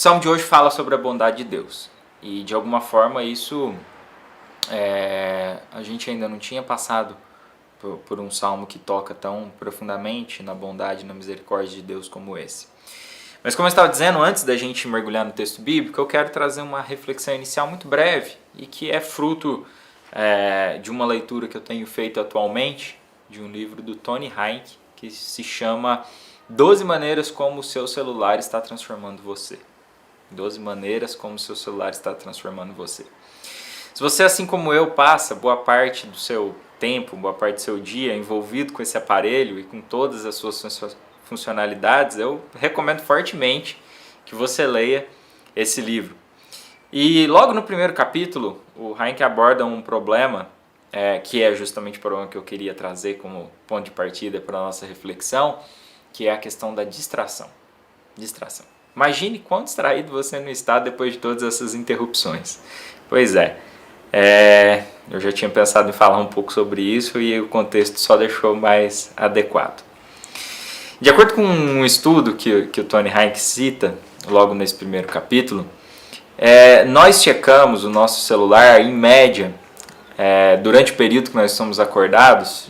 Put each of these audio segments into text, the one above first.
Salmo de hoje fala sobre a bondade de Deus. E de alguma forma a gente ainda não tinha passado por um salmo que toca tão profundamente na bondade e na misericórdia de Deus como esse. Mas como eu estava dizendo, antes da gente mergulhar no texto bíblico, eu quero trazer uma reflexão inicial muito breve e que é fruto de uma leitura que eu tenho feito atualmente, de um livro do Tony Heinck, que se chama 12 maneiras como o seu celular está transformando você. 12 maneiras como o seu celular está transformando você. Se você, assim como eu, passa boa parte do seu tempo, boa parte do seu dia envolvido com esse aparelho e com todas as suas funcionalidades, eu recomendo fortemente que você leia esse livro. E logo no primeiro capítulo, o Heinck aborda um problema, que é justamente o problema que eu queria trazer como ponto de partida para a nossa reflexão, que é a questão da distração. Imagine quão distraído você não está depois de todas essas interrupções. Pois eu já tinha pensado em falar um pouco sobre isso e o contexto só deixou mais adequado. De acordo com um estudo que o Tony Heinck cita, logo nesse primeiro capítulo, nós checamos o nosso celular, em média, durante o período que nós estamos acordados,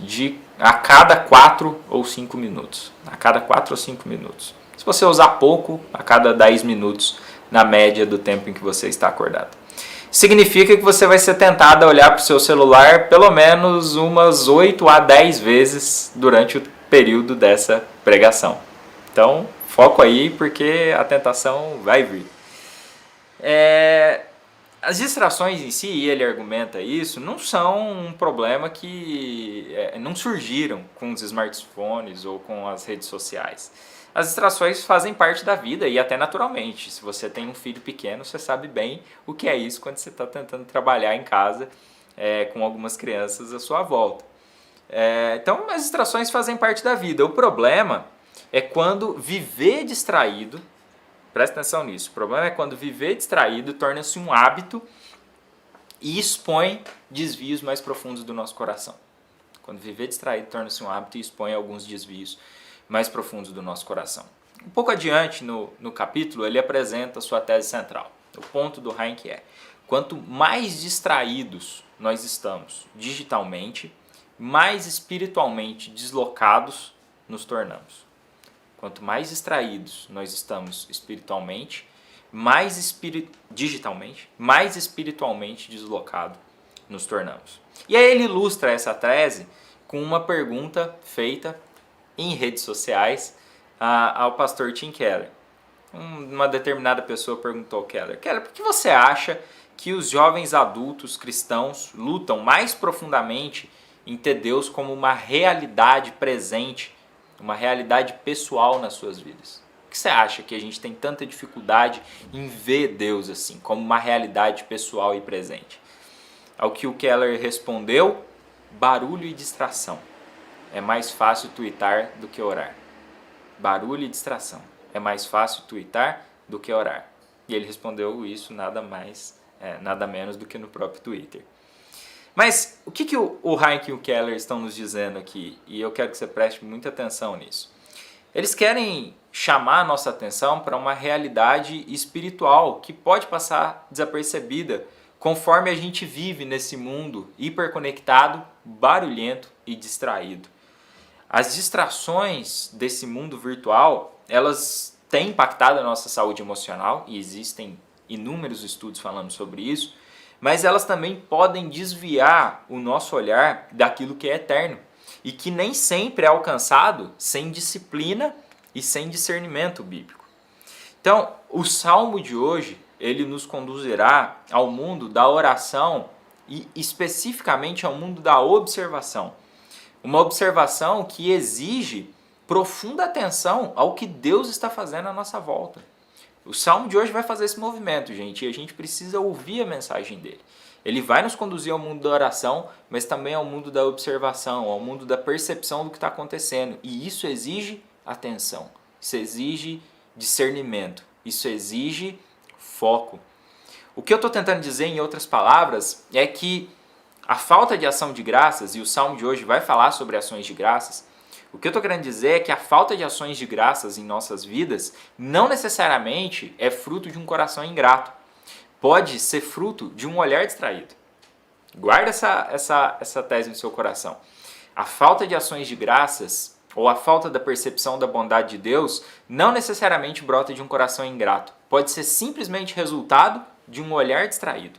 a cada 4 ou 5 minutos. A cada 4 ou 5 minutos. Se você usar pouco, a cada 10 minutos, na média do tempo em que você está acordado. Significa que você vai ser tentado a olhar para o seu celular pelo menos umas 8 a 10 vezes durante o período dessa pregação. Então, foco aí porque a tentação vai vir. As distrações em si, e ele argumenta isso, não são um problema que não surgiram com os smartphones ou com as redes sociais. As distrações fazem parte da vida e até naturalmente. Se você tem um filho pequeno, você sabe bem o que é isso quando você está tentando trabalhar em casa com algumas crianças à sua volta. Então, as distrações fazem parte da vida. O problema é quando viver distraído, presta atenção nisso, o problema é quando viver distraído torna-se um hábito e expõe desvios mais profundos do nosso coração. Quando viver distraído torna-se um hábito e expõe alguns desvios mais profundos do nosso coração. Um pouco adiante no capítulo, ele apresenta a sua tese central. O ponto do Heinck quanto mais distraídos nós estamos digitalmente, mais espiritualmente deslocados nos tornamos. Quanto mais distraídos nós estamos espiritualmente, digitalmente, mais espiritualmente deslocado nos tornamos. E aí ele ilustra essa tese com uma pergunta feita em redes sociais ao pastor Tim Keller. Uma determinada pessoa perguntou ao Keller, por que você acha que os jovens adultos cristãos lutam mais profundamente em ter Deus como uma realidade presente, uma realidade pessoal nas suas vidas? Por que você acha que a gente tem tanta dificuldade em ver Deus assim, como uma realidade pessoal e presente? Ao que o Keller respondeu, barulho e distração. É mais fácil twittar do que orar. Barulho e distração. É mais fácil twittar do que orar. E ele respondeu isso nada menos do que no próprio Twitter. Mas o que o Heinck e o Keller estão nos dizendo aqui? E eu quero que você preste muita atenção nisso. Eles querem chamar a nossa atenção para uma realidade espiritual que pode passar desapercebida conforme a gente vive nesse mundo hiperconectado, barulhento e distraído. As distrações desse mundo virtual, elas têm impactado a nossa saúde emocional e existem inúmeros estudos falando sobre isso, mas elas também podem desviar o nosso olhar daquilo que é eterno e que nem sempre é alcançado sem disciplina e sem discernimento bíblico. Então, o Salmo de hoje, ele nos conduzirá ao mundo da oração e especificamente ao mundo da observação. Uma observação que exige profunda atenção ao que Deus está fazendo à nossa volta. O Salmo de hoje vai fazer esse movimento, gente, e a gente precisa ouvir a mensagem dele. Ele vai nos conduzir ao mundo da oração, mas também ao mundo da observação, ao mundo da percepção do que está acontecendo. E isso exige atenção, isso exige discernimento, isso exige foco. O que eu estou tentando dizer, em outras palavras, é que a falta de ação de graças, e o Salmo de hoje vai falar sobre ações de graças, O que eu estou querendo dizer é que a falta de ações de graças em nossas vidas não necessariamente é fruto de um coração ingrato. Pode ser fruto de um olhar distraído. Guarda essa tese no seu coração. A falta de ações de graças ou a falta da percepção da bondade de Deus não necessariamente brota de um coração ingrato. Pode ser simplesmente resultado de um olhar distraído.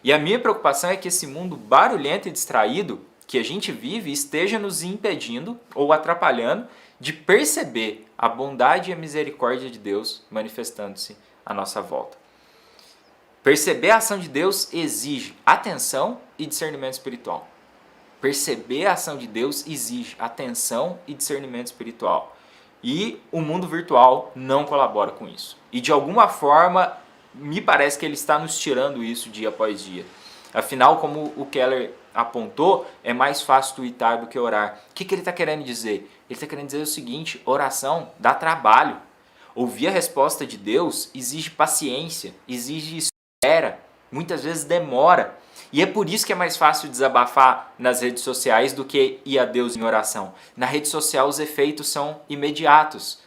E a minha preocupação é que esse mundo barulhento e distraído que a gente vive esteja nos impedindo ou atrapalhando de perceber a bondade e a misericórdia de Deus manifestando-se à nossa volta. Perceber a ação de Deus exige atenção e discernimento espiritual. Perceber a ação de Deus exige atenção e discernimento espiritual. E o mundo virtual não colabora com isso. E de alguma forma, me parece que ele está nos tirando isso dia após dia. Afinal, como o Keller apontou, é mais fácil tuitar do que orar. O que ele está querendo dizer? Ele está querendo dizer o seguinte: oração dá trabalho. Ouvir a resposta de Deus exige paciência, exige espera, muitas vezes demora. E é por isso que é mais fácil desabafar nas redes sociais do que ir a Deus em oração. Na rede social os efeitos são imediatos.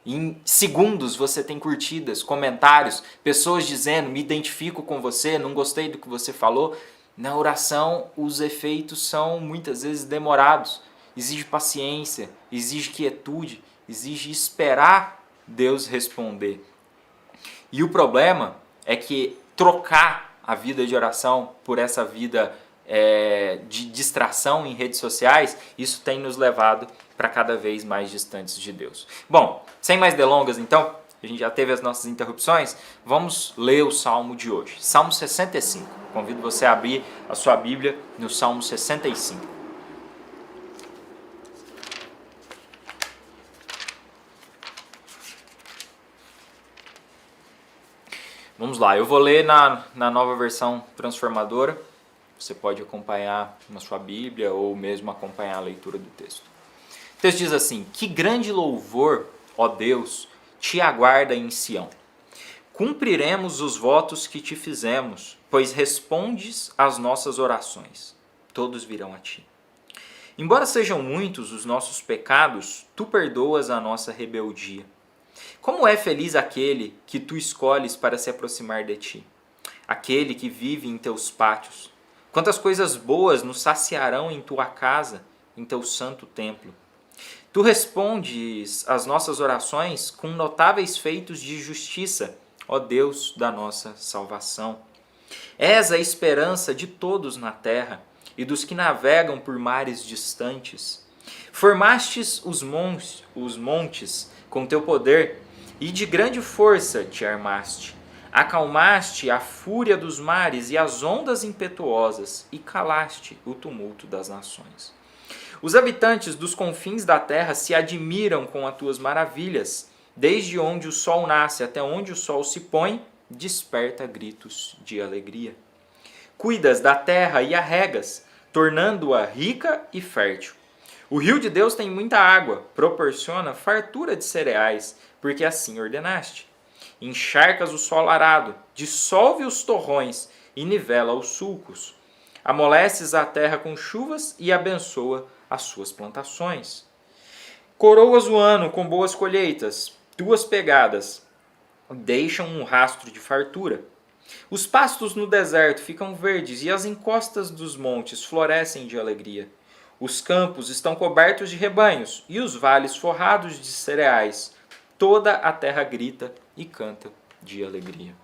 Em segundos você tem curtidas, comentários, pessoas dizendo: me identifico com você, não gostei do que você falou. Na oração os efeitos são muitas vezes demorados. Exige paciência, exige quietude, exige esperar Deus responder. E o problema é que trocar a vida de oração por essa vida de distração em redes sociais, isso tem nos levado para cada vez mais distantes de Deus. Bom, sem mais delongas então, a gente já teve as nossas interrupções, vamos ler o Salmo de hoje. Salmo 65. Convido você a abrir a sua Bíblia no Salmo 65. Vamos lá, eu vou ler na nova versão transformadora. Você pode acompanhar na sua Bíblia ou mesmo acompanhar a leitura do texto. O texto diz assim: que grande louvor, ó Deus, te aguarda em Sião. Cumpriremos os votos que te fizemos, pois respondes às nossas orações. Todos virão a ti. Embora sejam muitos os nossos pecados, tu perdoas a nossa rebeldia. Como é feliz aquele que tu escolhes para se aproximar de ti, aquele que vive em teus pátios. Quantas coisas boas nos saciarão em tua casa, em teu santo templo. Tu respondes às nossas orações com notáveis feitos de justiça, ó Deus da nossa salvação. És a esperança de todos na terra e dos que navegam por mares distantes. Formastes os montes com teu poder e de grande força te armaste. Acalmaste a fúria dos mares e as ondas impetuosas e calaste o tumulto das nações. Os habitantes dos confins da terra se admiram com as tuas maravilhas. Desde onde o sol nasce até onde o sol se põe, desperta gritos de alegria. Cuidas da terra e a regas, tornando-a rica e fértil. O rio de Deus tem muita água, proporciona fartura de cereais, porque assim ordenaste. Encharcas o solo arado, dissolve os torrões e nivela os sulcos. Amoleces a terra com chuvas e abençoa as suas plantações. Coroas o ano com boas colheitas, tuas pegadas deixam um rastro de fartura. Os pastos no deserto ficam verdes e as encostas dos montes florescem de alegria. Os campos estão cobertos de rebanhos e os vales forrados de cereais. Toda a terra grita e canta de alegria.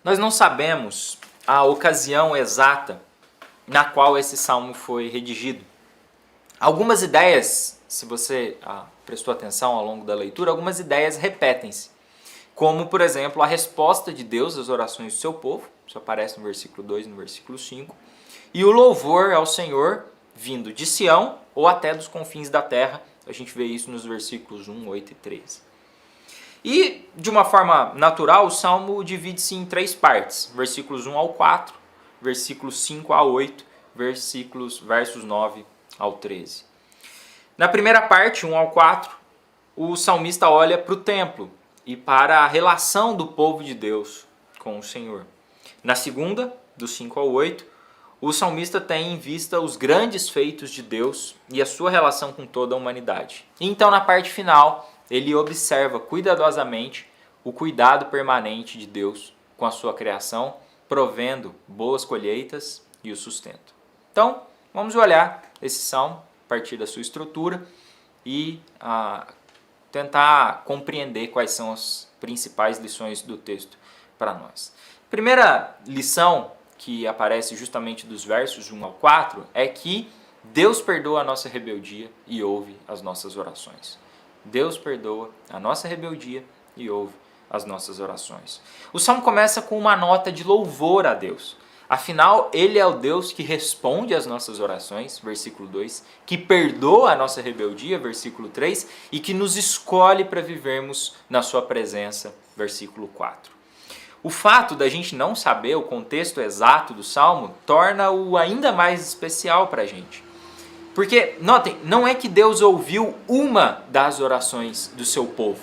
Nós não sabemos a ocasião exata na qual esse salmo foi redigido. Algumas ideias, se você prestou atenção ao longo da leitura, algumas ideias repetem-se. Como, por exemplo, a resposta de Deus às orações do seu povo, isso aparece no versículo 2 e no versículo 5, e o louvor ao Senhor vindo de Sião ou até dos confins da terra. A gente vê isso nos versículos 1, 8 e 13. E, de uma forma natural, o Salmo divide-se em 3 partes. Versículos 1 ao 4, versículos 5 a 8, versos 9 ao 13. Na primeira parte, 1 ao 4, o salmista olha para o templo e para a relação do povo de Deus com o Senhor. Na segunda, do 5 ao 8, o salmista tem em vista os grandes feitos de Deus e a sua relação com toda a humanidade. Então, na parte final, ele observa cuidadosamente o cuidado permanente de Deus com a sua criação, provendo boas colheitas e o sustento. Então, vamos olhar esse salmo a partir da sua estrutura e tentar compreender quais são as principais lições do texto para nós. Primeira lição que aparece justamente dos versos 1 ao 4 é que Deus perdoa a nossa rebeldia e ouve as nossas orações. Deus perdoa a nossa rebeldia e ouve as nossas orações. O salmo começa com uma nota de louvor a Deus. Afinal, Ele é o Deus que responde às nossas orações, versículo 2, que perdoa a nossa rebeldia, versículo 3, e que nos escolhe para vivermos na sua presença, versículo 4. O fato da gente não saber o contexto exato do salmo torna-o ainda mais especial para a gente. Porque, notem, não é que Deus ouviu uma das orações do seu povo.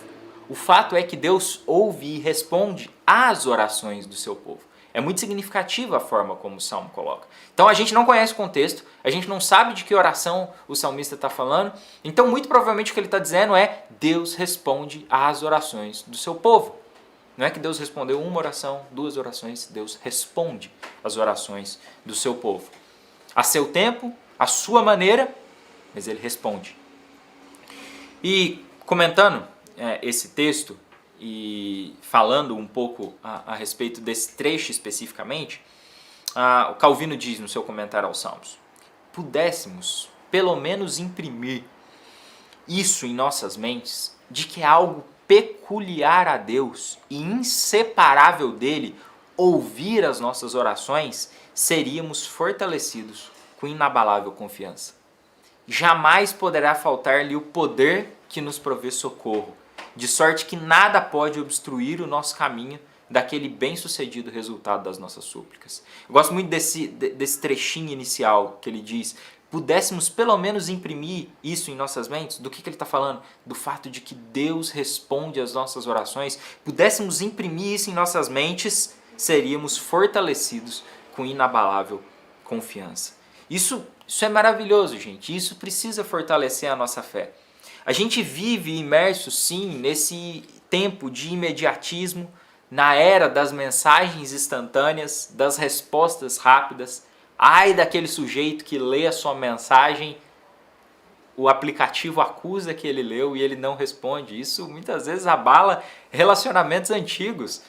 O fato é que Deus ouve e responde às orações do seu povo. É muito significativa a forma como o salmo coloca. Então a gente não conhece o contexto, a gente não sabe de que oração o salmista está falando. Então muito provavelmente o que ele está dizendo é: Deus responde às orações do seu povo. Não é que Deus respondeu uma oração, duas orações, Deus responde às orações do seu povo. A seu tempo, à sua maneira, mas ele responde. E comentando esse texto e falando um pouco a respeito desse trecho especificamente, o Calvino diz no seu comentário aos Salmos: pudéssemos pelo menos imprimir isso em nossas mentes, de que é algo peculiar a Deus e inseparável dele ouvir as nossas orações, seríamos fortalecidos com inabalável confiança. Jamais poderá faltar-lhe o poder que nos provê socorro, de sorte que nada pode obstruir o nosso caminho daquele bem-sucedido resultado das nossas súplicas. Eu gosto muito desse trechinho inicial que ele diz: pudéssemos pelo menos imprimir isso em nossas mentes. Do que ele está falando? Do fato de que Deus responde às nossas orações. Pudéssemos imprimir isso em nossas mentes, seríamos fortalecidos com inabalável confiança. Isso é maravilhoso, gente. Isso precisa fortalecer a nossa fé. A gente vive imerso, sim, nesse tempo de imediatismo, na era das mensagens instantâneas, das respostas rápidas. Ai daquele sujeito que lê a sua mensagem, o aplicativo acusa que ele leu e ele não responde. Isso muitas vezes abala relacionamentos antigos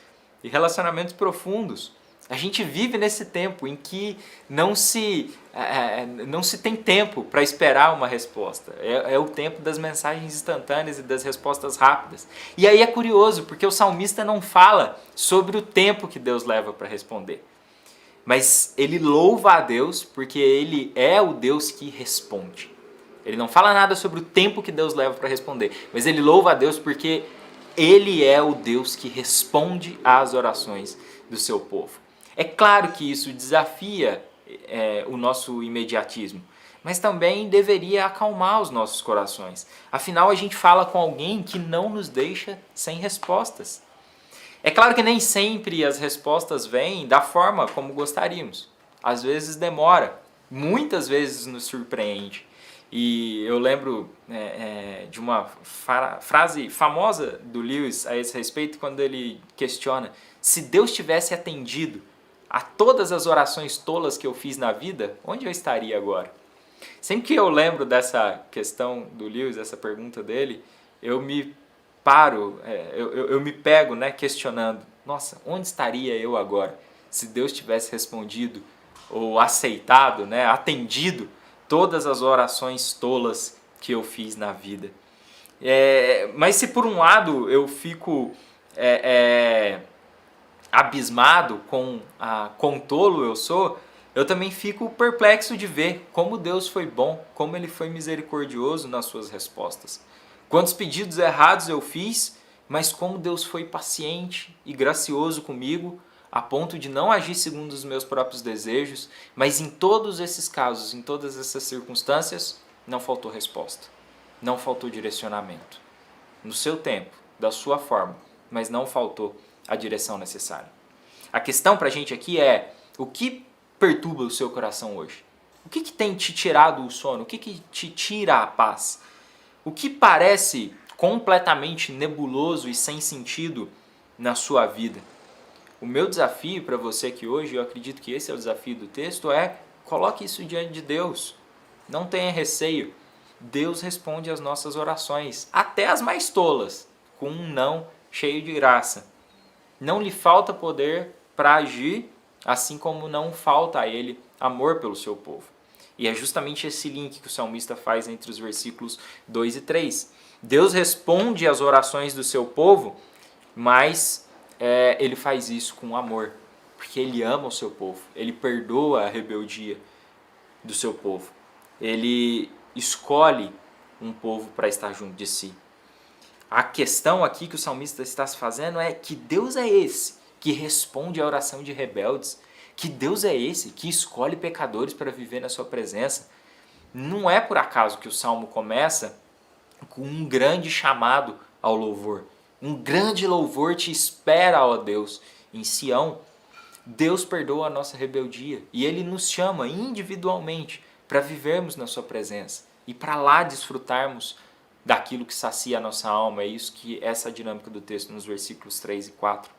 e relacionamentos profundos. A gente vive nesse tempo em que não se tem tempo para esperar uma resposta. É o tempo das mensagens instantâneas e das respostas rápidas. E aí é curioso, porque o salmista não fala sobre o tempo que Deus leva para responder. Mas ele louva a Deus porque ele é o Deus que responde. Ele não fala nada sobre o tempo que Deus leva para responder, mas ele louva a Deus porque ele é o Deus que responde às orações do seu povo. É claro que isso desafia o nosso imediatismo, mas também deveria acalmar os nossos corações. Afinal, a gente fala com alguém que não nos deixa sem respostas. É claro que nem sempre as respostas vêm da forma como gostaríamos. Às vezes demora, muitas vezes nos surpreende. E eu lembro de uma frase famosa do Lewis a esse respeito, quando ele questiona: se Deus tivesse atendido a todas as orações tolas que eu fiz na vida, onde eu estaria agora? Sempre que eu lembro dessa questão do Lewis, essa pergunta dele, eu me paro, eu me pego questionando: nossa, onde estaria eu agora se Deus tivesse respondido ou aceitado, atendido todas as orações tolas que eu fiz na vida? Mas se por um lado eu fico abismado com quão tolo eu sou, eu também fico perplexo de ver como Deus foi bom, como Ele foi misericordioso nas suas respostas. Quantos pedidos errados eu fiz, mas como Deus foi paciente e gracioso comigo, a ponto de não agir segundo os meus próprios desejos, mas em todos esses casos, em todas essas circunstâncias, não faltou resposta, não faltou direcionamento. No seu tempo, da sua forma, mas não faltou a direção necessária. A questão para a gente aqui é: o que perturba o seu coração hoje? O que tem te tirado o sono? O que te tira a paz? O que parece completamente nebuloso e sem sentido na sua vida? O meu desafio para você aqui hoje, eu acredito que esse é o desafio do texto, coloque isso diante de Deus. Não tenha receio. Deus responde às nossas orações, até as mais tolas, com um não cheio de graça. Não lhe falta poder para agir, assim como não falta a ele amor pelo seu povo. E é justamente esse link que o salmista faz entre os versículos 2 e 3. Deus responde às orações do seu povo, mas ele faz isso com amor, porque ele ama o seu povo, ele perdoa a rebeldia do seu povo, ele escolhe um povo para estar junto de si. A questão aqui que o salmista está se fazendo é que Deus é esse que responde à oração de rebeldes, que Deus é esse que escolhe pecadores para viver na sua presença. Não é por acaso que o salmo começa com um grande chamado ao louvor. Um grande louvor te espera, ó Deus, em Sião. Deus perdoa a nossa rebeldia e Ele nos chama individualmente para vivermos na sua presença e para lá desfrutarmos daquilo que sacia a nossa alma. É isso que essa dinâmica do texto nos versículos 3 e 4.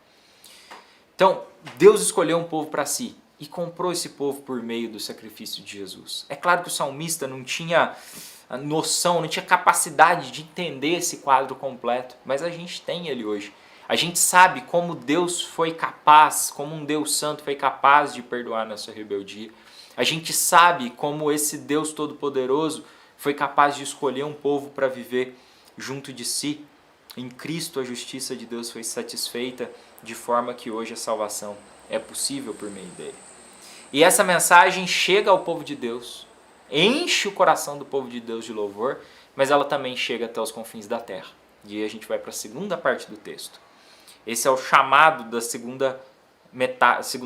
Então, Deus escolheu um povo para si e comprou esse povo por meio do sacrifício de Jesus. É claro que o salmista não tinha noção, não tinha capacidade de entender esse quadro completo, mas a gente tem ele hoje. A gente sabe como Deus foi capaz, como um Deus santo foi capaz de perdoar nossa rebeldia. A gente sabe como esse Deus todo-poderoso foi capaz de escolher um povo para viver junto de si. Em Cristo a justiça de Deus foi satisfeita, de forma que hoje a salvação é possível por meio dele. E essa mensagem chega ao povo de Deus, enche o coração do povo de Deus de louvor, mas ela também chega até os confins da terra. E aí a gente vai para a segunda parte do texto. Esse é o chamado da segunda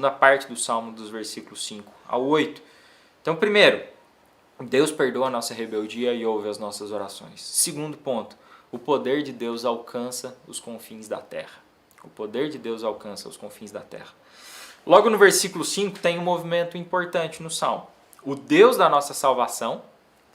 parte do Salmo, dos versículos 5 ao 8. Então, primeiro, Deus perdoa a nossa rebeldia e ouve as nossas orações. Segundo ponto, o poder de Deus alcança os confins da terra. O poder de Deus alcança os confins da terra. Logo no versículo 5 tem um movimento importante no Salmo. O Deus da nossa salvação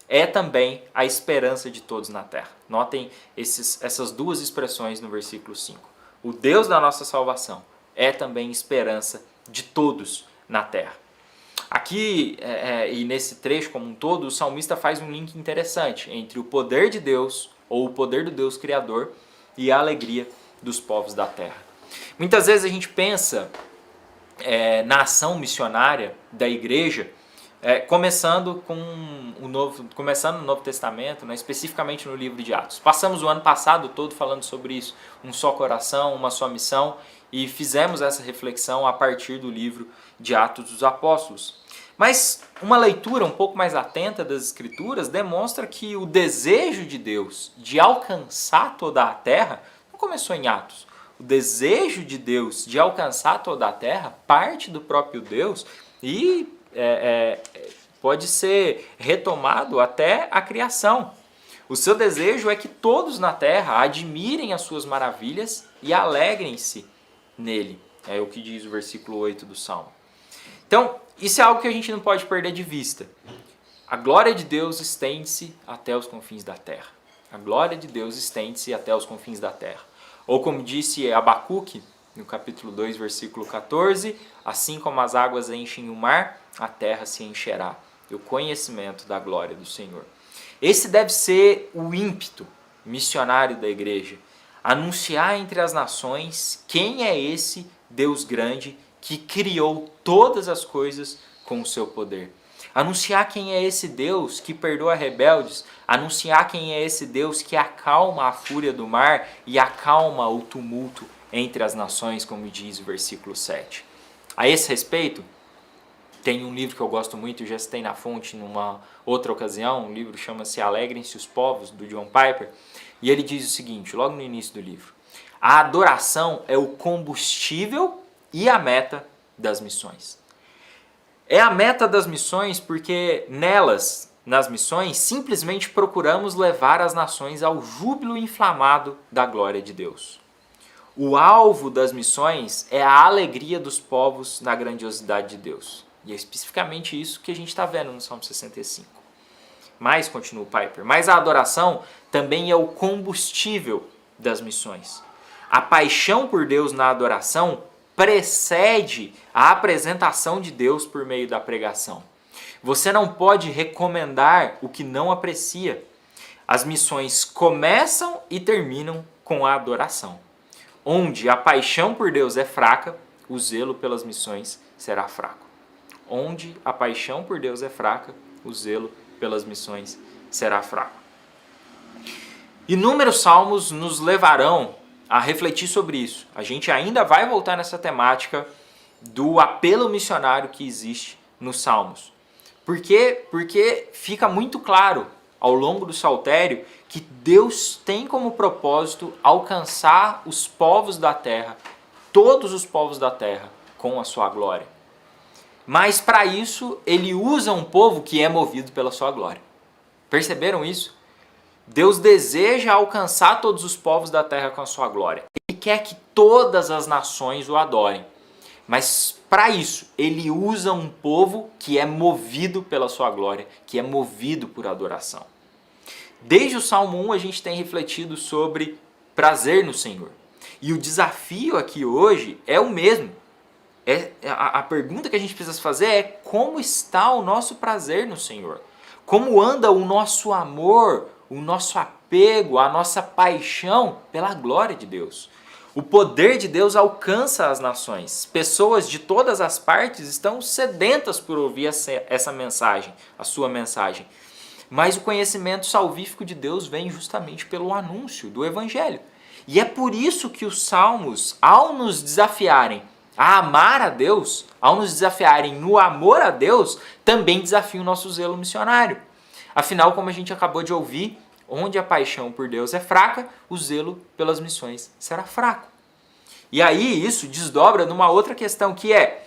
é também a esperança de todos na terra. Notem essas duas expressões no versículo 5. O Deus da nossa salvação é também esperança de todos na terra. Aqui, e nesse trecho como um todo, o salmista faz um link interessante entre o poder de Deus, ou o poder do Deus Criador, e a alegria dos povos da terra. Muitas vezes a gente pensa na ação missionária da igreja, começando no Novo Testamento, né, especificamente no livro de Atos. Passamos o ano passado todo falando sobre isso, um só coração, uma só missão, e fizemos essa reflexão a partir do livro de Atos dos Apóstolos. Mas uma leitura um pouco mais atenta das Escrituras demonstra que o desejo de Deus de alcançar toda a terra não começou em Atos. O desejo de Deus de alcançar toda a terra parte do próprio Deus e pode ser retomado até a criação. O seu desejo é que todos na terra admirem as suas maravilhas e alegrem-se nele. É o que diz o versículo 8 do Salmo. Então, isso é algo que a gente não pode perder de vista. A glória de Deus estende-se até os confins da terra. A glória de Deus estende-se até os confins da terra. Ou como disse Abacuque, no capítulo 2, versículo 14, assim como as águas enchem o mar, a terra se encherá do conhecimento da glória do Senhor. Esse deve ser o ímpeto missionário da igreja. Anunciar entre as nações quem é esse Deus grande que criou todas as coisas com o seu poder. Anunciar quem é esse Deus que perdoa rebeldes. Anunciar quem é esse Deus que acalma a fúria do mar e acalma o tumulto entre as nações, como diz o versículo 7. A esse respeito, tem um livro que eu gosto muito, eu já citei na fonte numa outra ocasião, um livro chama-se Alegrem-se os Povos, do John Piper, e ele diz o seguinte, logo no início do livro: a adoração é o combustível e a meta das missões. É a meta das missões porque nas missões, simplesmente procuramos levar as nações ao júbilo inflamado da glória de Deus. O alvo das missões é a alegria dos povos na grandiosidade de Deus. E é especificamente isso que a gente está vendo no Salmo 65. Mas, continua o Piper, mas a adoração também é o combustível das missões. A paixão por Deus na adoração precede a apresentação de Deus por meio da pregação. Você não pode recomendar o que não aprecia. As missões começam e terminam com a adoração. Onde a paixão por Deus é fraca, o zelo pelas missões será fraco. Onde a paixão por Deus é fraca, o zelo pelas missões será fraco. Inúmeros salmos nos levarão a refletir sobre isso. A gente ainda vai voltar nessa temática do apelo missionário que existe nos salmos. Por quê? Porque fica muito claro ao longo do saltério que Deus tem como propósito alcançar os povos da terra, todos os povos da terra, com a sua glória. Mas para isso ele usa um povo que é movido pela sua glória. Perceberam isso? Deus deseja alcançar todos os povos da terra com a sua glória. Ele quer que todas as nações o adorem. Mas para isso, ele usa um povo que é movido pela sua glória, que é movido por adoração. Desde o Salmo 1 a gente tem refletido sobre prazer no Senhor. E o desafio aqui hoje é o mesmo. A pergunta que a gente precisa fazer é como está o nosso prazer no Senhor? Como anda o nosso amor, o nosso apego, a nossa paixão pela glória de Deus? O poder de Deus alcança as nações. Pessoas de todas as partes estão sedentas por ouvir essa mensagem, a sua mensagem. Mas o conhecimento salvífico de Deus vem justamente pelo anúncio do Evangelho. E é por isso que os salmos, ao nos desafiarem a amar a Deus, ao nos desafiarem no amor a Deus, também desafiam o nosso zelo missionário. Afinal, como a gente acabou de ouvir, onde a paixão por Deus é fraca, o zelo pelas missões será fraco. E aí isso desdobra numa outra questão que é,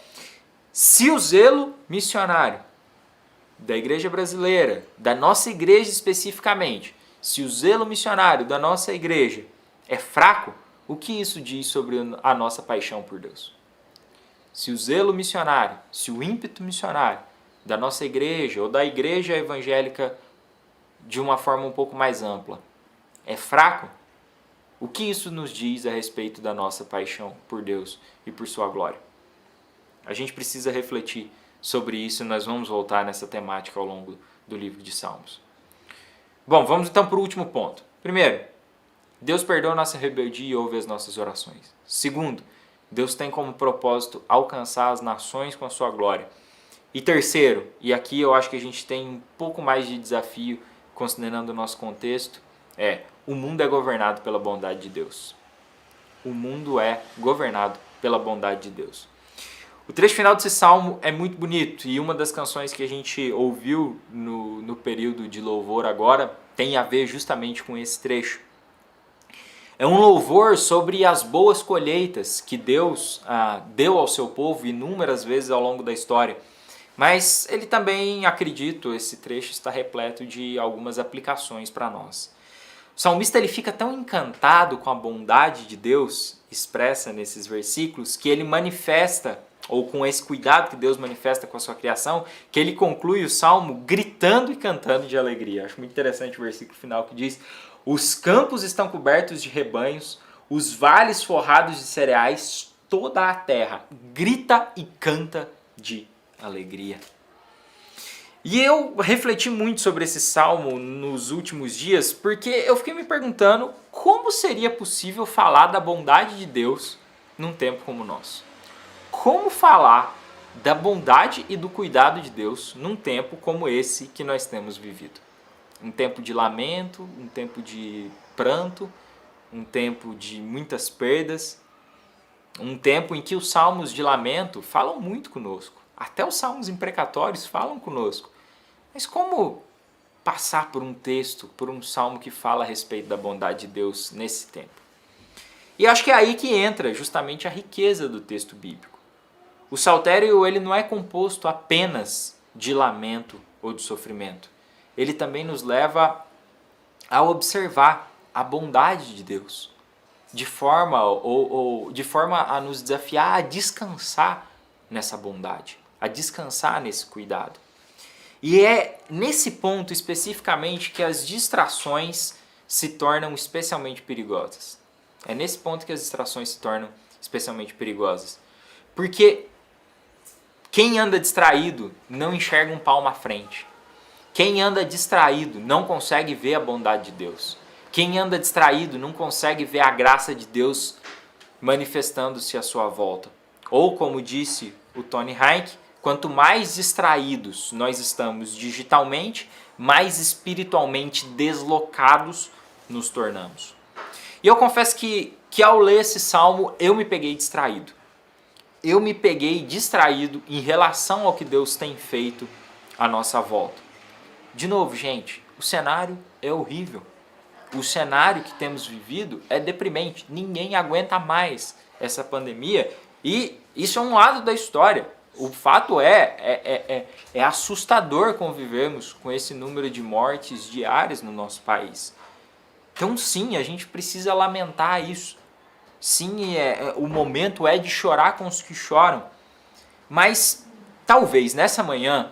se o zelo missionário da igreja brasileira, da nossa igreja especificamente, se o zelo missionário da nossa igreja é fraco, o que isso diz sobre a nossa paixão por Deus? Se o zelo missionário, se o ímpeto missionário da nossa igreja ou da igreja evangélica de uma forma um pouco mais ampla é fraco, o que isso nos diz a respeito da nossa paixão por Deus e por sua glória? A gente precisa refletir sobre isso e nós vamos voltar nessa temática ao longo do livro de Salmos. Bom, vamos então para o último ponto. Primeiro, Deus perdoa nossa rebeldia e ouve as nossas orações. Segundo, Deus tem como propósito alcançar as nações com a sua glória. E terceiro, e aqui eu acho que a gente tem um pouco mais de desafio considerando o nosso contexto, o mundo é governado pela bondade de Deus. O mundo é governado pela bondade de Deus. O trecho final desse salmo é muito bonito e uma das canções que a gente ouviu no período de louvor agora tem a ver justamente com esse trecho. É um louvor sobre as boas colheitas que Deus deu ao seu povo inúmeras vezes ao longo da história. Mas ele também, acredito, esse trecho está repleto de algumas aplicações para nós. O salmista ele fica tão encantado com a bondade de Deus expressa nesses versículos que ele manifesta, ou com esse cuidado que Deus manifesta com a sua criação, que ele conclui o salmo gritando e cantando de alegria. Acho muito interessante o versículo final que diz: os campos estão cobertos de rebanhos, os vales forrados de cereais, toda a terra grita e canta de alegria. E eu refleti muito sobre esse salmo nos últimos dias, porque eu fiquei me perguntando como seria possível falar da bondade de Deus num tempo como o nosso. Como falar da bondade e do cuidado de Deus num tempo como esse que nós temos vivido? Um tempo de lamento, um tempo de pranto, um tempo de muitas perdas, um tempo em que os salmos de lamento falam muito conosco. Até os salmos imprecatórios falam conosco. Mas como passar por um texto, por um salmo que fala a respeito da bondade de Deus nesse tempo? E acho que é aí que entra justamente a riqueza do texto bíblico. O saltério ele não é composto apenas de lamento ou de sofrimento. Ele também nos leva a observar a bondade de Deus, de forma a nos desafiar a descansar nessa bondade, a descansar nesse cuidado. E é nesse ponto especificamente que as distrações se tornam especialmente perigosas. É nesse ponto que as distrações se tornam especialmente perigosas. Porque quem anda distraído não enxerga um palmo à frente. Quem anda distraído não consegue ver a bondade de Deus. Quem anda distraído não consegue ver a graça de Deus manifestando-se à sua volta. Ou, como disse o Tony Hayek, quanto mais distraídos nós estamos digitalmente, mais espiritualmente deslocados nos tornamos. E eu confesso que ao ler esse salmo, eu me peguei distraído. Eu me peguei distraído em relação ao que Deus tem feito à nossa volta. De novo, gente, o cenário é horrível. O cenário que temos vivido é deprimente. Ninguém aguenta mais essa pandemia. E isso é um lado da história. O fato é assustador convivermos com esse número de mortes diárias no nosso país. Então sim, a gente precisa lamentar isso. Sim, o momento é de chorar com os que choram. Mas talvez nessa manhã,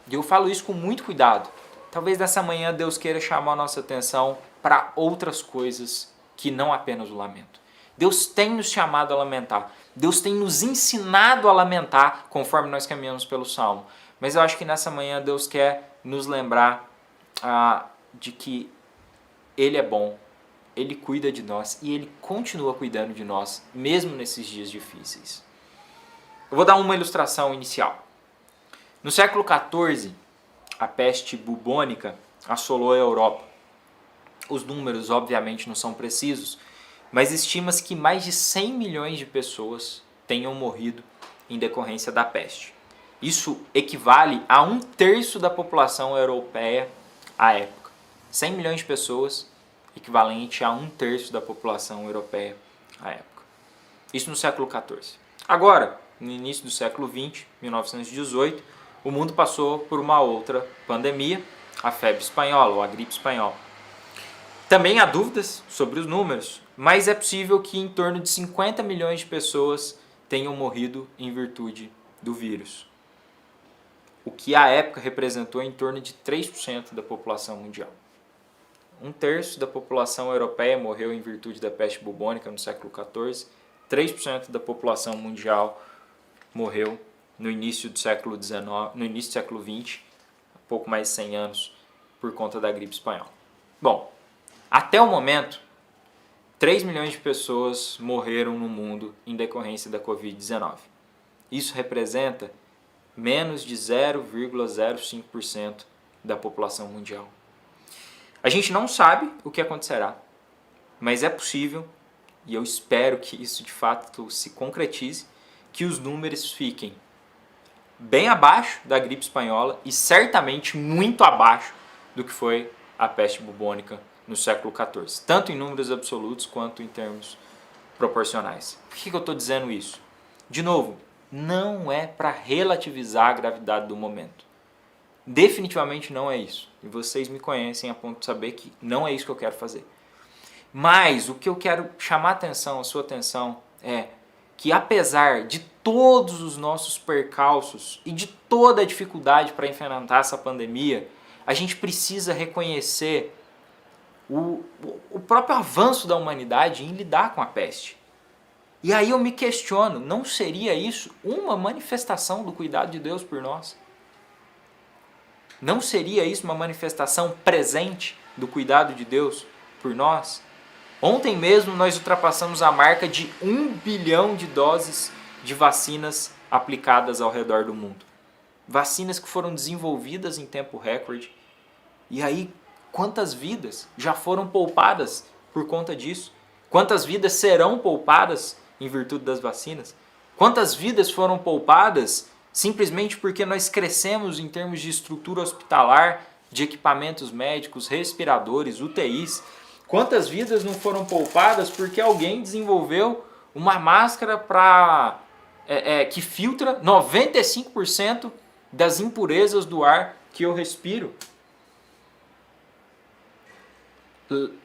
e eu falo isso com muito cuidado, talvez nessa manhã Deus queira chamar a nossa atenção para outras coisas que não apenas o lamento. Deus tem nos chamado a lamentar. Deus tem nos ensinado a lamentar conforme nós caminhamos pelo Salmo. Mas eu acho que nessa manhã Deus quer nos lembrar de que Ele é bom, Ele cuida de nós e Ele continua cuidando de nós, mesmo nesses dias difíceis. Eu vou dar uma ilustração inicial. No século XIV, a peste bubônica assolou a Europa. Os números, obviamente, não são precisos, mas estima-se que mais de 100 milhões de pessoas tenham morrido em decorrência da peste. Isso equivale a 1/3 da população europeia à época. 100 milhões de pessoas, equivalente a 1/3 da população europeia à época. Isso no século XIV. Agora, no início do século XX, 1918, o mundo passou por uma outra pandemia, a febre espanhola, ou a gripe espanhola. Também há dúvidas sobre os números, mas é possível que em torno de 50 milhões de pessoas tenham morrido em virtude do vírus, o que à época representou em torno de 3% da população mundial. 1/3 da população europeia morreu em virtude da peste bubônica no século XIV, 3% da população mundial morreu no início do século XIX, no início do século XX, pouco mais de 100 anos, por conta da gripe espanhola. Bom, até o momento, 3 milhões de pessoas morreram no mundo em decorrência da Covid-19. Isso representa menos de 0,05% da população mundial. A gente não sabe o que acontecerá, mas é possível, e eu espero que isso de fato se concretize, que os números fiquem bem abaixo da gripe espanhola e certamente muito abaixo do que foi a peste bubônica no século XIV, tanto em números absolutos quanto em termos proporcionais. Por que eu estou dizendo isso? De novo, não é para relativizar a gravidade do momento. Definitivamente não é isso. E vocês me conhecem a ponto de saber que não é isso que eu quero fazer. Mas o que eu quero chamar a sua atenção é que apesar de todos os nossos percalços e de toda a dificuldade para enfrentar essa pandemia, a gente precisa reconhecer o próprio avanço da humanidade em lidar com a peste. E aí eu me questiono, não seria isso uma manifestação do cuidado de Deus por nós? Não seria isso uma manifestação presente do cuidado de Deus por nós? Ontem mesmo nós ultrapassamos a marca de 1 bilhão de doses de vacinas aplicadas ao redor do mundo. Vacinas que foram desenvolvidas em tempo recorde. E aí, quantas vidas já foram poupadas por conta disso? Quantas vidas serão poupadas em virtude das vacinas? Quantas vidas foram poupadas simplesmente porque nós crescemos em termos de estrutura hospitalar, de equipamentos médicos, respiradores, UTIs? Quantas vidas não foram poupadas porque alguém desenvolveu uma máscara que filtra 95% das impurezas do ar que eu respiro?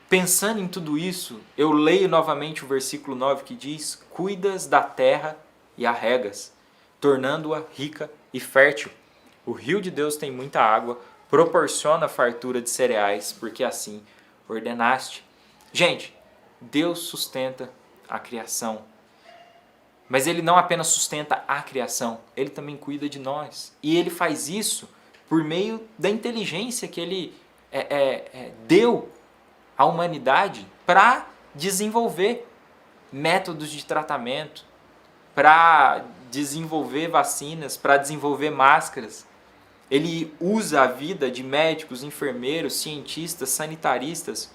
Pensando em tudo isso, eu leio novamente o versículo 9 que diz: cuidas da terra e a regas, tornando-a rica e fértil. O rio de Deus tem muita água, proporciona fartura de cereais, porque assim ordenaste. Gente, Deus sustenta a criação. Mas Ele não apenas sustenta a criação, Ele também cuida de nós. E Ele faz isso por meio da inteligência que Ele deu à humanidade para desenvolver métodos de tratamento, para desenvolver vacinas, para desenvolver máscaras. Ele usa a vida de médicos, enfermeiros, cientistas, sanitaristas.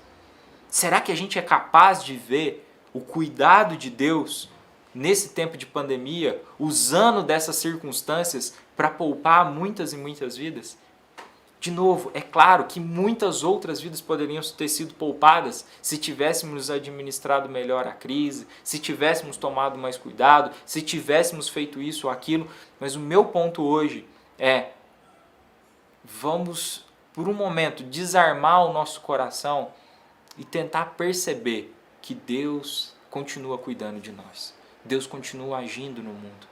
Será que a gente é capaz de ver o cuidado de Deus nesse tempo de pandemia, usando dessas circunstâncias para poupar muitas e muitas vidas? De novo, é claro que muitas outras vidas poderiam ter sido poupadas se tivéssemos administrado melhor a crise, se tivéssemos tomado mais cuidado, se tivéssemos feito isso ou aquilo. Mas o meu ponto hoje é: vamos, por um momento, desarmar o nosso coração e tentar perceber que Deus continua cuidando de nós. Deus continua agindo no mundo.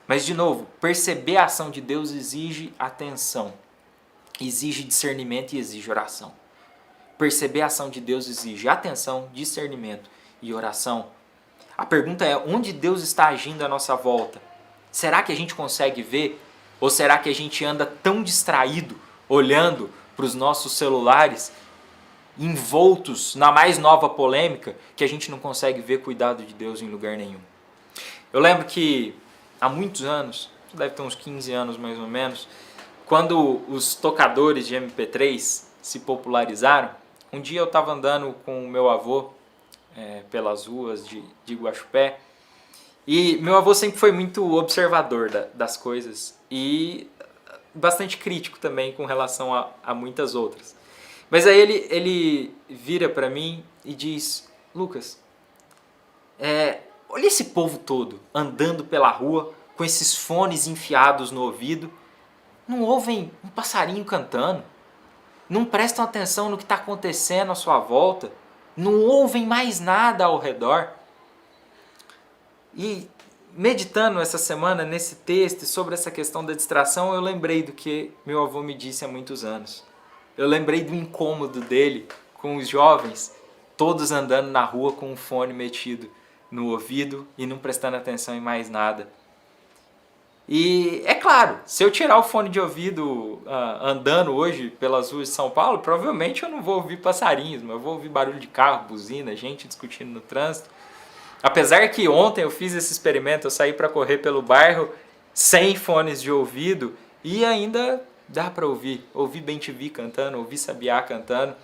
Mas, de novo, perceber a ação de Deus exige atenção, exige discernimento e exige oração. Perceber a ação de Deus exige atenção, discernimento e oração. A pergunta é: onde Deus está agindo à nossa volta? Será que a gente consegue ver? Ou será que a gente anda tão distraído, olhando para os nossos celulares, envoltos na mais nova polêmica, que a gente não consegue ver cuidado de Deus em lugar nenhum? Eu lembro que há muitos anos, deve ter uns 15 anos mais ou menos, quando os tocadores de MP3 se popularizaram, um dia eu estava andando com o meu avô pelas ruas de Guaxupé, e meu avô sempre foi muito observador das coisas e bastante crítico também com relação a muitas outras. Mas aí ele vira para mim e diz: Lucas, olha esse povo todo andando pela rua com esses fones enfiados no ouvido, não ouvem um passarinho cantando, não prestam atenção no que está acontecendo à sua volta, não ouvem mais nada ao redor. E meditando essa semana nesse texto sobre essa questão da distração, eu lembrei do que meu avô me disse há muitos anos. Eu lembrei do incômodo dele com os jovens, todos andando na rua com um fone metido no ouvido e não prestando atenção em mais nada. E é claro, se eu tirar o fone de ouvido andando hoje pelas ruas de São Paulo, provavelmente eu não vou ouvir passarinhos, mas eu vou ouvir barulho de carro, buzina, gente discutindo no trânsito. Apesar que ontem eu fiz esse experimento, eu saí para correr pelo bairro sem fones de ouvido e ainda dá para ouvir bem-te-vi cantando, ouvir sabiá cantando.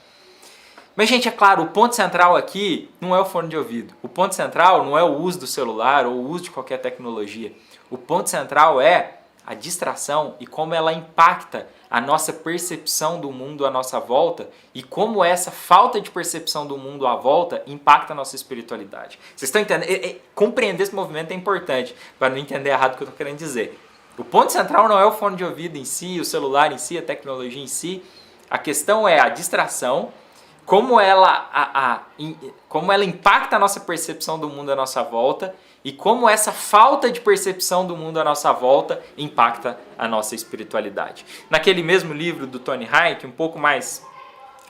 Mas, gente, é claro, o ponto central aqui não é o fone de ouvido. O ponto central não é o uso do celular ou o uso de qualquer tecnologia. O ponto central é a distração e como ela impacta a nossa percepção do mundo à nossa volta e como essa falta de percepção do mundo à volta impacta a nossa espiritualidade. Vocês estão entendendo? Compreender esse movimento é importante para não entender errado o que eu estou querendo dizer. O ponto central não é o fone de ouvido em si, o celular em si, a tecnologia em si. A questão é a distração, como ela impacta a nossa percepção do mundo à nossa volta e como essa falta de percepção do mundo à nossa volta impacta a nossa espiritualidade. Naquele mesmo livro do Tony Hayek, um pouco mais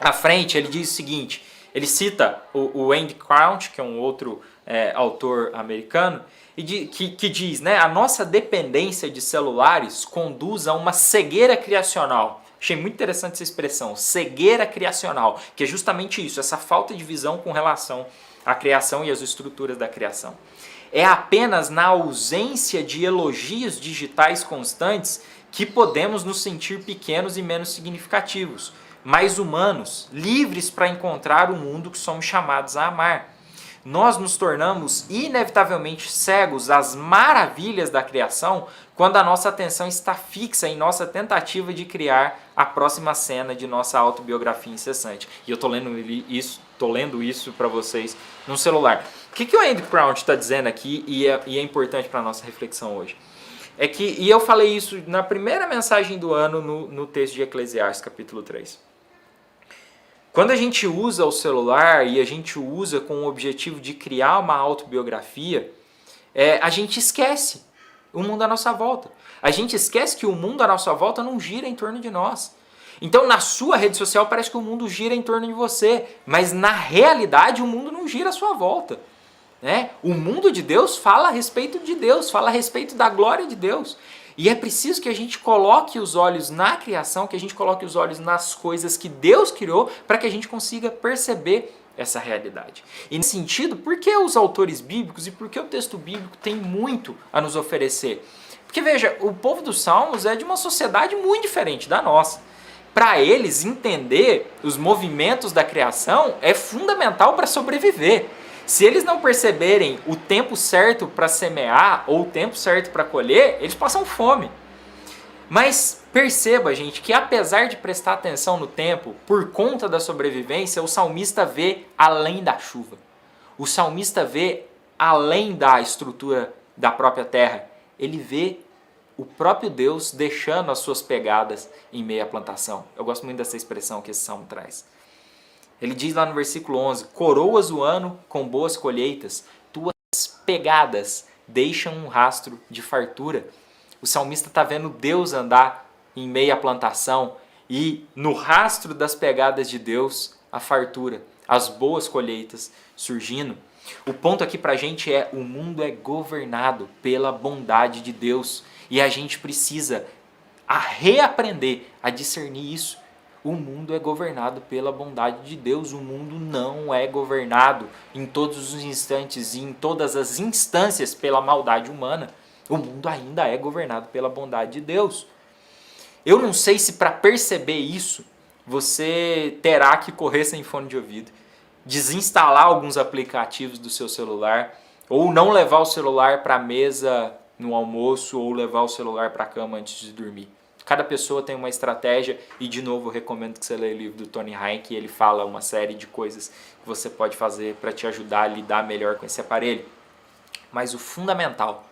à frente, ele diz o seguinte, ele cita o Andy Crouch, que é um outro autor americano, que diz, né, a nossa dependência de celulares conduz a uma cegueira criacional. Achei muito interessante essa expressão, cegueira criacional, que é justamente isso, essa falta de visão com relação à criação e às estruturas da criação. É apenas na ausência de elogios digitais constantes que podemos nos sentir pequenos e menos significativos, mais humanos, livres para encontrar o mundo que somos chamados a amar. Nós nos tornamos inevitavelmente cegos às maravilhas da criação quando a nossa atenção está fixa em nossa tentativa de criar a próxima cena de nossa autobiografia incessante. E eu estou lendo isso para vocês no celular. O que o Andy Crouch está dizendo aqui e é importante para a nossa reflexão hoje? E eu falei isso na primeira mensagem do ano no texto de Eclesiastes, capítulo 3. Quando a gente usa o celular e a gente usa com o objetivo de criar uma autobiografia, a gente esquece o mundo à nossa volta. A gente esquece que o mundo à nossa volta não gira em torno de nós. Então, na sua rede social parece que o mundo gira em torno de você, mas na realidade o mundo não gira à sua volta. Né? O mundo de Deus fala a respeito de Deus, fala a respeito da glória de Deus. E é preciso que a gente coloque os olhos na criação, que a gente coloque os olhos nas coisas que Deus criou, para que a gente consiga perceber essa realidade. E nesse sentido, por que os autores bíblicos e por que o texto bíblico tem muito a nos oferecer? Porque veja, o povo dos Salmos é de uma sociedade muito diferente da nossa. Para eles, entender os movimentos da criação é fundamental para sobreviver. Se eles não perceberem o tempo certo para semear ou o tempo certo para colher, eles passam fome. Mas perceba, gente, que apesar de prestar atenção no tempo, por conta da sobrevivência, o salmista vê além da chuva. O salmista vê além da estrutura da própria terra. Ele vê o próprio Deus deixando as suas pegadas em meio à plantação. Eu gosto muito dessa expressão que esse salmo traz. Ele diz lá no versículo 11, coroas o ano com boas colheitas, tuas pegadas deixam um rastro de fartura. O salmista está vendo Deus andar em meio à plantação e no rastro das pegadas de Deus, a fartura, as boas colheitas surgindo. O ponto aqui para a gente é, o mundo é governado pela bondade de Deus. E a gente precisa reaprender a discernir isso. O mundo é governado pela bondade de Deus. O mundo não é governado em todos os instantes e em todas as instâncias pela maldade humana. O mundo ainda é governado pela bondade de Deus. Eu não sei se para perceber isso, você terá que correr sem fone de ouvido, desinstalar alguns aplicativos do seu celular, ou não levar o celular para a mesa no almoço ou levar o celular para a cama antes de dormir. Cada pessoa tem uma estratégia e, de novo, eu recomendo que você leia o livro do Tony Heinck. Ele fala uma série de coisas que você pode fazer para te ajudar a lidar melhor com esse aparelho. Mas o fundamental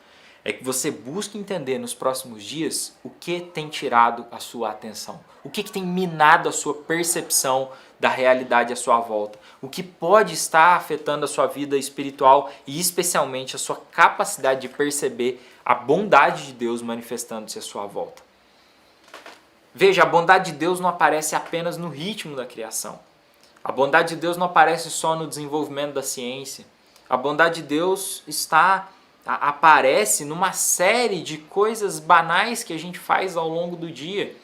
é que você busque entender nos próximos dias o que tem tirado a sua atenção, o que tem minado a sua percepção da realidade à sua volta, o que pode estar afetando a sua vida espiritual e especialmente a sua capacidade de perceber a bondade de Deus manifestando-se à sua volta. Veja, a bondade de Deus não aparece apenas no ritmo da criação. A bondade de Deus não aparece só no desenvolvimento da ciência. A bondade de Deus aparece numa série de coisas banais que a gente faz ao longo do dia,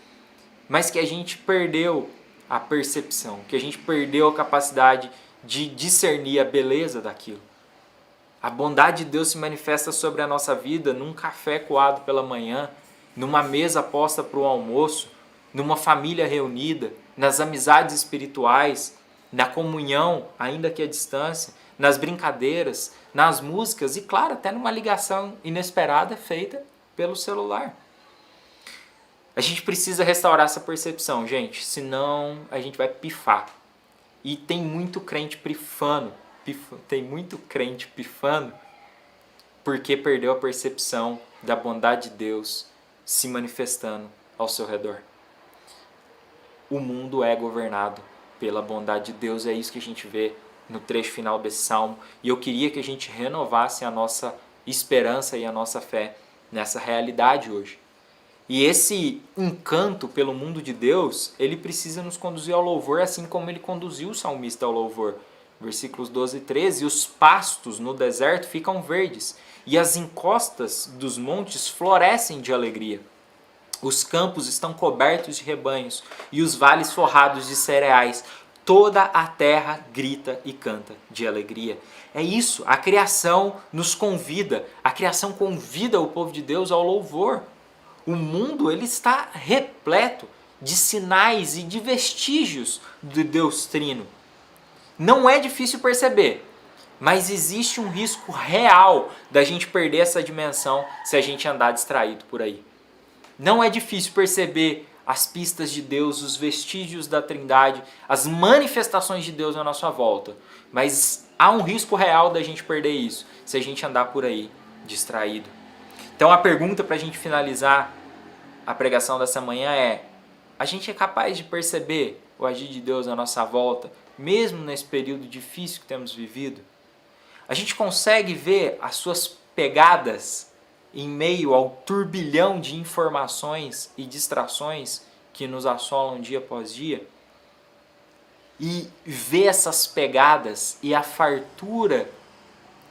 mas que a gente perdeu a percepção, que a gente perdeu a capacidade de discernir a beleza daquilo. A bondade de Deus se manifesta sobre a nossa vida num café coado pela manhã, numa mesa posta para o almoço, numa família reunida, nas amizades espirituais, na comunhão, ainda que à distância, nas brincadeiras, nas músicas e, claro, até numa ligação inesperada feita pelo celular. A gente precisa restaurar essa percepção, gente, senão a gente vai pifar. E tem muito crente pifando, porque perdeu a percepção da bondade de Deus se manifestando ao seu redor. O mundo é governado pela bondade de Deus, é isso que a gente vê no trecho final desse salmo, e eu queria que a gente renovasse a nossa esperança e a nossa fé nessa realidade hoje. E esse encanto pelo mundo de Deus, ele precisa nos conduzir ao louvor, assim como ele conduziu o salmista ao louvor. Versículos 12 e 13, os pastos no deserto ficam verdes, e as encostas dos montes florescem de alegria. Os campos estão cobertos de rebanhos, e os vales forrados de cereais. Toda a terra grita e canta de alegria. É isso, a criação nos convida, a criação convida o povo de Deus ao louvor. O mundo ele está repleto de sinais e de vestígios do Deus Trino. Não é difícil perceber, mas existe um risco real da gente perder essa dimensão se a gente andar distraído por aí. Não é difícil perceber as pistas de Deus, os vestígios da Trindade, as manifestações de Deus à nossa volta. Mas há um risco real da gente perder isso, se a gente andar por aí distraído. Então a pergunta para a gente finalizar a pregação dessa manhã é: a gente é capaz de perceber o agir de Deus à nossa volta, mesmo nesse período difícil que temos vivido? A gente consegue ver as suas pegadas em meio ao turbilhão de informações e distrações que nos assolam dia após dia, e ver essas pegadas e a fartura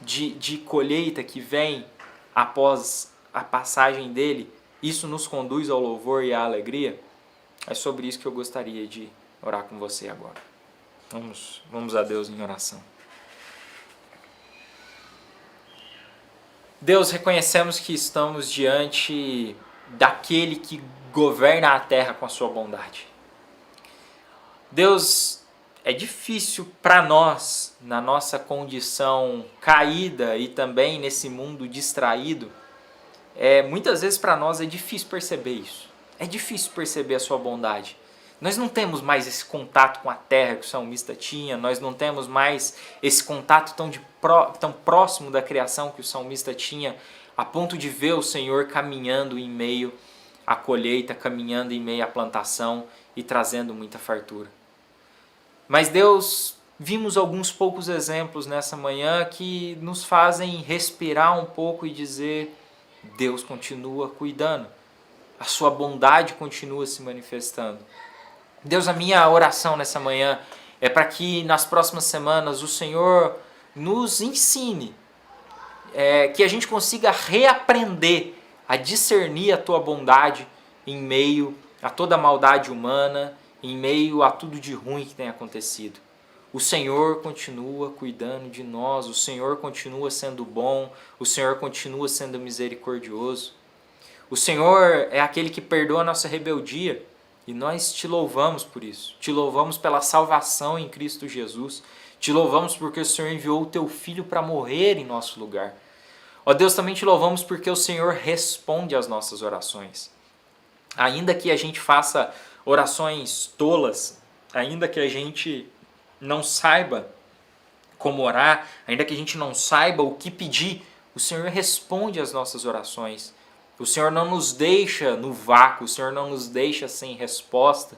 de colheita que vem após a passagem dele, isso nos conduz ao louvor e à alegria. É sobre isso que eu gostaria de orar com você agora. Vamos a Deus em oração. Deus, reconhecemos que estamos diante daquele que governa a terra com a sua bondade. Deus, é difícil para nós, na nossa condição caída e também nesse mundo distraído, muitas vezes para nós é difícil perceber isso. É difícil perceber a sua bondade. Nós não temos mais esse contato com a terra que o salmista tinha, nós não temos mais esse contato tão próximo da criação que o salmista tinha, a ponto de ver o Senhor caminhando em meio à colheita, caminhando em meio à plantação e trazendo muita fartura. Mas Deus, vimos alguns poucos exemplos nessa manhã que nos fazem respirar um pouco e dizer: Deus continua cuidando, a sua bondade continua se manifestando. Deus, a minha oração nessa manhã é para que nas próximas semanas o Senhor nos ensine, que a gente consiga reaprender a discernir a tua bondade em meio a toda a maldade humana, em meio a tudo de ruim que tem acontecido. O Senhor continua cuidando de nós, o Senhor continua sendo bom, o Senhor continua sendo misericordioso. O Senhor é aquele que perdoa a nossa rebeldia e nós te louvamos por isso. Te louvamos pela salvação em Cristo Jesus. Te louvamos porque o Senhor enviou o teu Filho para morrer em nosso lugar. Ó Deus, também te louvamos porque o Senhor responde às nossas orações. Ainda que a gente faça orações tolas, ainda que a gente não saiba como orar, ainda que a gente não saiba o que pedir, o Senhor responde às nossas orações. O Senhor não nos deixa no vácuo, o Senhor não nos deixa sem resposta.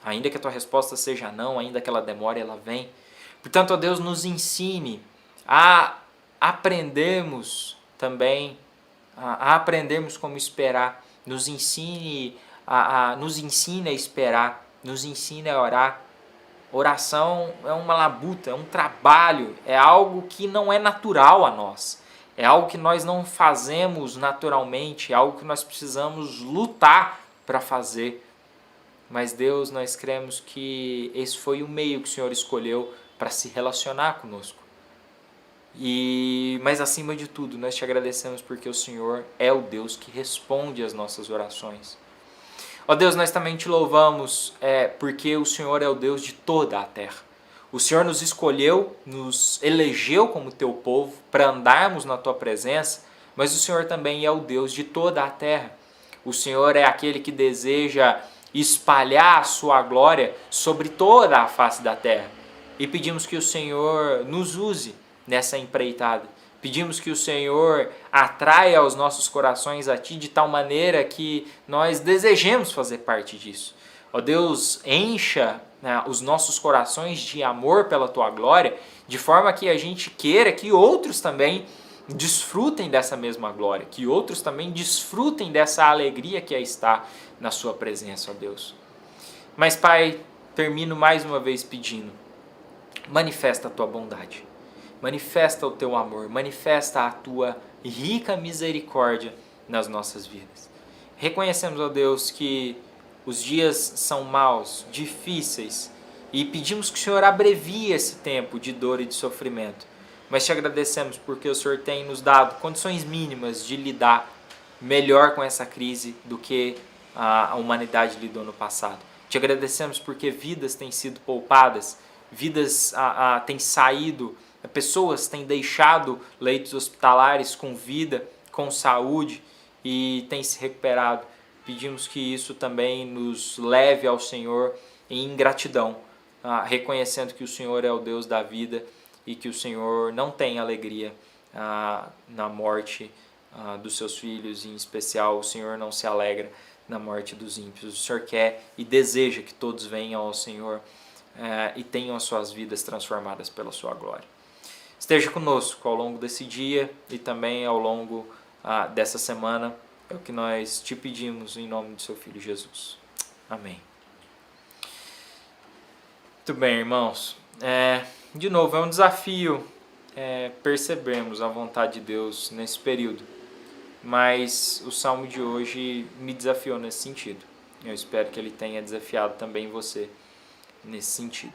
Ainda que a tua resposta seja não, ainda que ela demore, ela vem. Portanto, ó Deus, nos ensine a aprendermos também, a aprendermos como esperar. Nos ensine a esperar, nos ensine a orar. Oração é uma labuta, é um trabalho, é algo que não é natural a nós. É algo que nós não fazemos naturalmente, é algo que nós precisamos lutar para fazer. Mas Deus, nós cremos que esse foi o meio que o Senhor escolheu para se relacionar conosco. Mas acima de tudo, nós te agradecemos porque o Senhor é o Deus que responde às nossas orações. Ó Deus, nós também te louvamos porque o Senhor é o Deus de toda a terra. O Senhor nos escolheu, nos elegeu como teu povo para andarmos na tua presença, mas o Senhor também é o Deus de toda a terra. O Senhor é aquele que deseja espalhar a sua glória sobre toda a face da terra. E pedimos que o Senhor nos use nessa empreitada. Pedimos que o Senhor atraia os nossos corações a Ti de tal maneira que nós desejemos fazer parte disso. Ó Deus, encha os nossos corações de amor pela Tua glória, de forma que a gente queira que outros também desfrutem dessa mesma glória, que outros também desfrutem dessa alegria que está na Sua presença, ó Deus. Mas, Pai, termino mais uma vez pedindo, manifesta a Tua bondade, manifesta o Teu amor, manifesta a Tua rica misericórdia nas nossas vidas. Reconhecemos, ó Deus, que os dias são maus, difíceis, e pedimos que o Senhor abrevie esse tempo de dor e de sofrimento. Mas te agradecemos porque o Senhor tem nos dado condições mínimas de lidar melhor com essa crise do que a humanidade lidou no passado. Te agradecemos porque vidas têm sido poupadas, vidas têm saído, pessoas têm deixado leitos hospitalares com vida, com saúde e têm se recuperado. Pedimos que isso também nos leve ao Senhor em gratidão, reconhecendo que o Senhor é o Deus da vida e que o Senhor não tem alegria na morte dos seus filhos, em especial o Senhor não se alegra na morte dos ímpios. O Senhor quer e deseja que todos venham ao Senhor e tenham as suas vidas transformadas pela sua glória. Esteja conosco ao longo desse dia e também ao longo dessa semana. É o que nós te pedimos em nome do seu Filho Jesus. Amém. Muito bem, irmãos. De novo, é um desafio percebermos a vontade de Deus nesse período. Mas o salmo de hoje me desafiou nesse sentido. Eu espero que ele tenha desafiado também você nesse sentido.